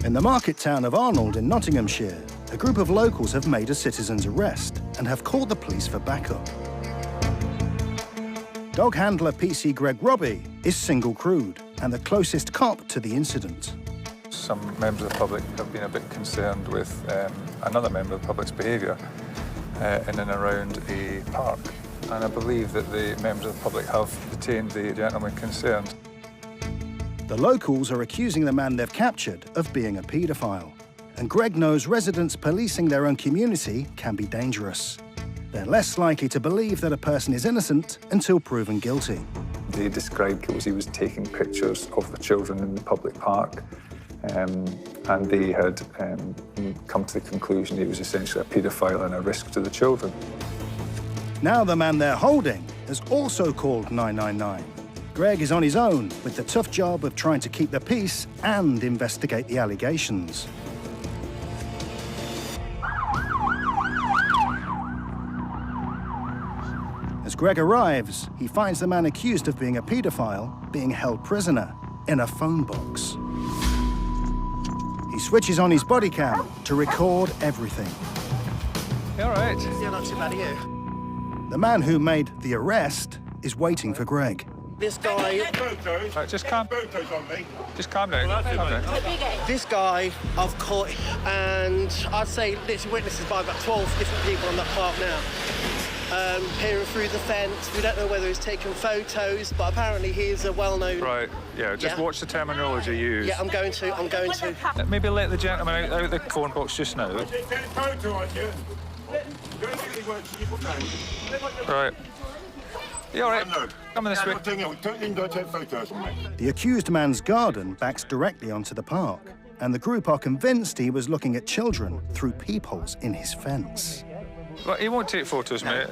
In the market town of Arnold in Nottinghamshire, a group of locals have made a citizen's arrest and have called the police for backup. Dog handler PC Greg Robbie is single-crewed and the closest cop to the incident. Some members of the public have been a bit concerned with another member of the public's behaviour in and around a park. And I believe that the members of the public have detained the gentleman concerned. The locals are accusing the man they've captured of being a paedophile. And Greg knows residents policing their own community can be dangerous. They're less likely to believe that a person is innocent until proven guilty. They described it as he was taking pictures of the children in the public park, and they had come to the conclusion he was essentially a paedophile and a risk to the children. Now the man they're holding has also called 999. Greg is on his own with the tough job of trying to keep the peace and investigate the allegations. As Greg arrives, he finds the man accused of being a paedophile being held prisoner in a phone box. He switches on his body cam to record everything. You all right? Yeah, not too bad, are you? The man who made the arrest is waiting for Greg. This guy... Right, just calm down. Calm down. This guy, I've caught, and I'd say literally witnesses by about 12 different people on that park now. Peering through the fence. We don't know whether he's taken photos, but apparently he is a well-known... Right, yeah, just watch the terminology used. Yeah, I'm going to. Maybe let the gentleman out of the phone box just now. Right. You all right? Come this way. The accused man's garden backs directly onto the park, and the group are convinced he was looking at children through peepholes in his fence. Well, he won't take photos, mate.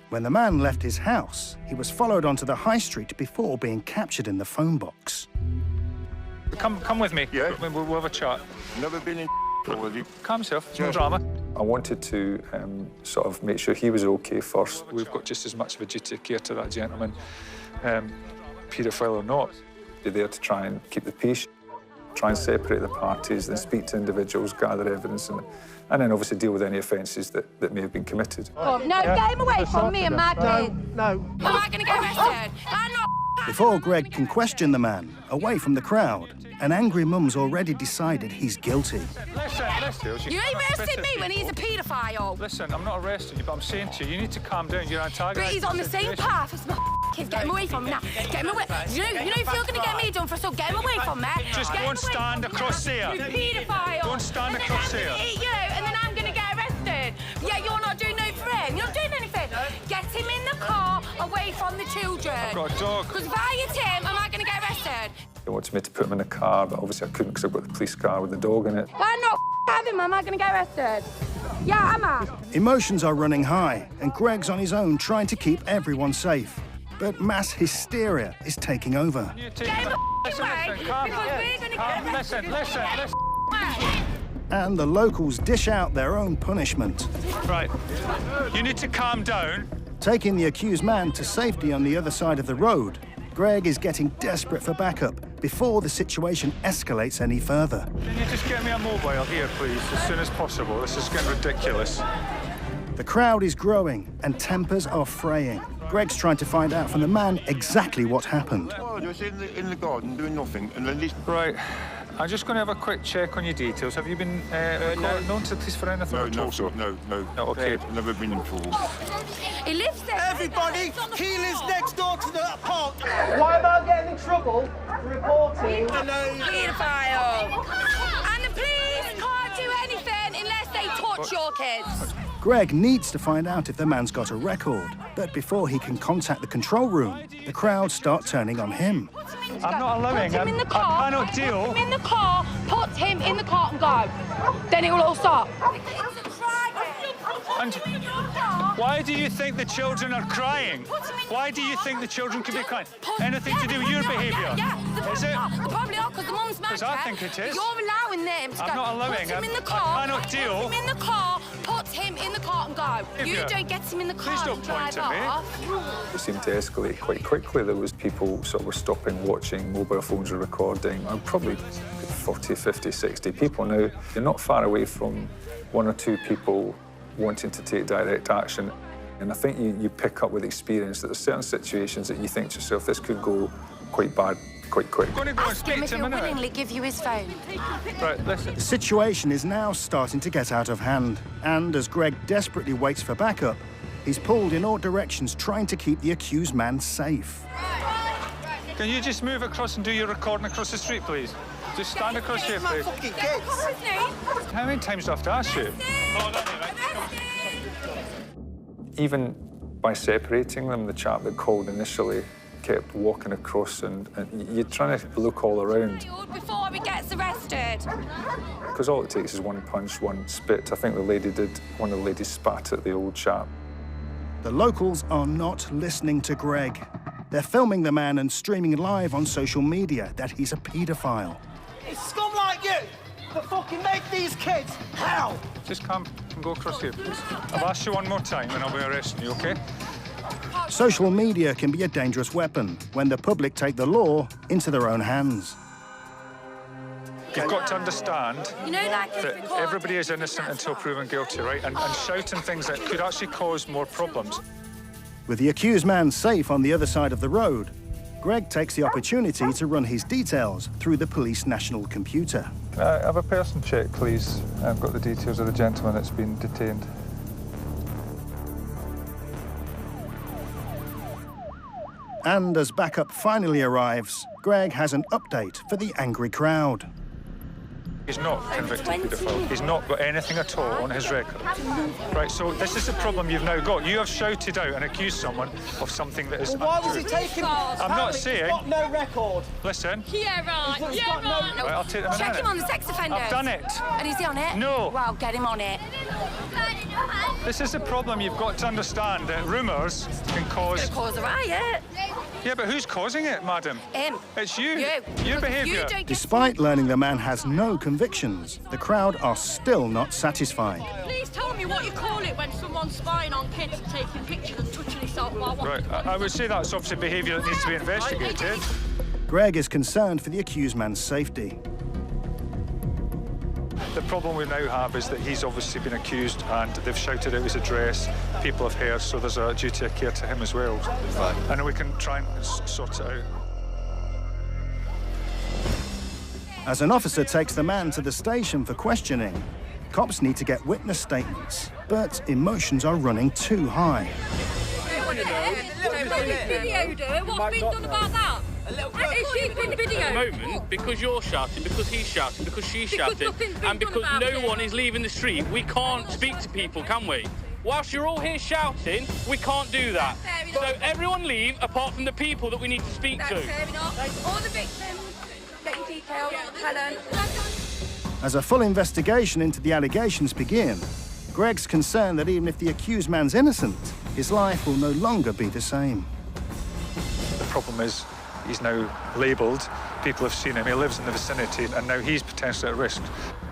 When the man left his house, he was followed onto the high street before being captured in the phone box. Come with me. Yeah. We'll have a chat. Never been in with you. Calm yourself. No drama. I wanted to sort of make sure he was OK first. We've got just as much of a duty of care to that gentleman, paedophile or not. They're there to try and keep the peace, try and separate the parties, then speak to individuals, gather evidence, and then obviously deal with any offences that may have been committed. Oh, no, get him away from me and my kids. No. Am I going to get arrested? I'm not. Before Greg can question the man, away from the crowd, an angry mum's already decided he's guilty. Listen. You arrested me when he's a paedophile. Listen, I'm not arresting you, but I'm saying to you, you need to calm down. You're antagonising. But he's on the same path as my kids. Get him away from me now. Get him away. You know if you're going to get me done for so get him away from me. Just go and stand across there. You paedophile. Go and stand across there. And then I'm going to eat you, and then I'm going to get arrested. Yeah, you're not doing no for him. You're not doing anything. Get him in the car away from the children. I've got a dog. Because if I hit him, am I going to get arrested? They wanted me to put him in the car, but obviously I couldn't because I've got the police car with the dog in it. I'm not having him. Am I going to get arrested? Yeah, am I? Emotions are running high, and Greg's on his own trying to keep everyone safe. But mass hysteria is taking over. You take Get him the... away, because we're going to get arrested. Listen. And the locals dish out their own punishment. Right. You need to calm down. Taking the accused man to safety on the other side of the road, Greg is getting desperate for backup before the situation escalates any further. Can you just get me a mobile here, please, as soon as possible? This is getting ridiculous. The crowd is growing and tempers are fraying. Greg's trying to find out from the man exactly what happened. Oh, just in the garden doing nothing, and then this... Right. I'm just going to have a quick check on your details. Have you been known to the police for anything at all? No. No, OK. I've never been in trouble. He lives there. Everybody, he lives next door to that park. Why am I getting in trouble for reporting? Paedophile. And the police can't do anything unless they touch your kids. Greg needs to find out if the man's got a record, but before he can contact the control room, the crowd start turning on him. I'm not allowing Put him in the car. I cannot deal. Put him in the car, put him in the car and go. Then it will all stop. And why do you think the children are crying? Why do you think the children could be crying? Anything to do with your behaviour? Yeah, Is it? They probably are, because the mum's mad. Because I think it is. You're allowing them to go. I'm not allowing Put him him. in the car. I cannot deal. Put him in the car, put him in the car and go. You don't get him in the car Please don't and drive point at me. off. It seemed to escalate quite quickly. There was people sort of were stopping, watching, mobile phones were recording. I'm probably 40, 50, 60 people. Now, you're not far away from 1 or 2 people wanting to take direct action. And I think you pick up with experience that there's certain situations that you think to yourself, this could go quite bad quite quick. Ask him if he'll willingly give you his phone. Right, listen. The situation is now starting to get out of hand, and as Greg desperately waits for backup, he's pulled in all directions trying to keep the accused man safe. Can you just move across and do your recording across the street, please? Just stand across here, please. How many times do I have to ask you? Even by separating them, the chap that called initially kept walking across, and you're trying to look all around. Before he gets arrested. Because all it takes is one punch, one spit. I think one of the ladies spat at the old chap. The locals are not listening to Greg. They're filming the man and streaming live on social media that he's a paedophile. It's scum like you that fucking make these kids hell! Just come and go across here, please. I've asked you one more time and I'll be arresting you, OK? Social media can be a dangerous weapon when the public take the law into their own hands. You've got to understand that everybody is innocent until proven guilty, right? And shouting things that could actually cause more problems. With the accused man safe on the other side of the road, Greg takes the opportunity to run his details through the police national computer. Have a person check, please. I've got the details of the gentleman that's been detained. And as backup finally arrives, Greg has an update for the angry crowd. He's not convicted paedophile. He's not got anything at all on his record. Right, so this is the problem you've now got. You have shouted out and accused someone of something that is untrue. Why was he taking... I'm not saying... He's got no record. Listen. Yeah, right. Yeah, right. Right, I'll take them in a Check minute. him on the sex offenders. I've done it. And is he on it? No. Well, get him on it. This is the problem you've got to understand, that rumours can cause... It's gonna cause a riot. Yeah, but who's causing it, madam? Him. It's you. You. Your Because behaviour. you don't get- Despite learning the man has no convictions, the crowd are still not satisfied. Please tell me what you call it when someone's spying on kids and taking pictures and touching himself while Right, I would say that's obviously behaviour that needs to be investigated. Greg is concerned for the accused man's safety. The problem we now have is that he's obviously been accused and they've shouted out his address. People have heard, so there's a duty of care to him as well. Right. And we can try and sort it out. As an officer takes the man to the station for questioning, cops need to get witness statements, but emotions are running too high. videoed her. What's been done about that? Is she been videoed? At the moment, because you're shouting, because he's shouting, because she's shouting, and because no one is leaving the street, we can't speak to people, can we? Whilst you're all here shouting, we can't do that. So everyone leave, apart from the people that we need to speak to. Fair enough. All the victims, get your details, Helen. As a full investigation into the allegations begin, Greg's concerned that even if the accused man's innocent, his life will no longer be the same. The problem is he's now labelled, people have seen him, he lives in the vicinity, and now he's potentially at risk.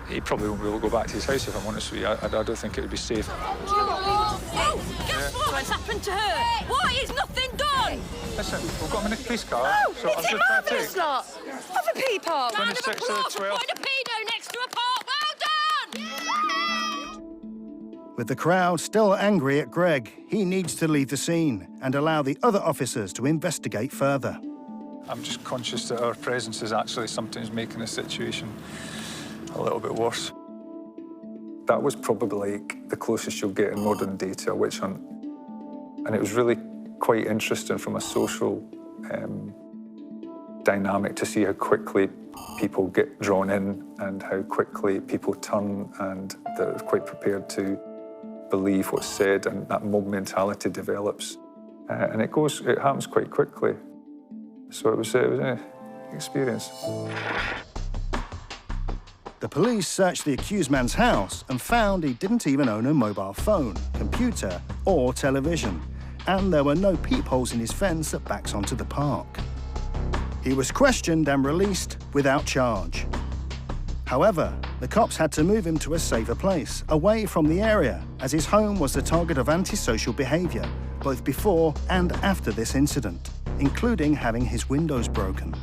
He probably won't be able to go back to his house, if I'm honest with you. I don't think it would be safe. Oh, guess what? What's happened to her? What? Is nothing done? Listen, we've got him in a police car. Oh, so I'm it's a just trying to marvellous take... lot. Have a peep on. Round of 26 to the applause for 12. putting a pedo next to a park. Well done! With the crowd still angry at Greg, he needs to leave the scene and allow the other officers to investigate further. I'm just conscious that our presence is actually sometimes making the situation a little bit worse. That was probably like the closest you'll get in modern day to a witch hunt. And it was really quite interesting from a social dynamic to see how quickly people get drawn in and how quickly people turn and they're quite prepared to believe what's said, and that mob mentality develops. And it happens quite quickly. So it was an experience. The police searched the accused man's house and found he didn't even own a mobile phone, computer, or television. And there were no peepholes in his fence that backs onto the park. He was questioned and released without charge. However, the cops had to move him to a safer place, away from the area, as his home was the target of antisocial behaviour, both before and after this incident, including having his windows broken.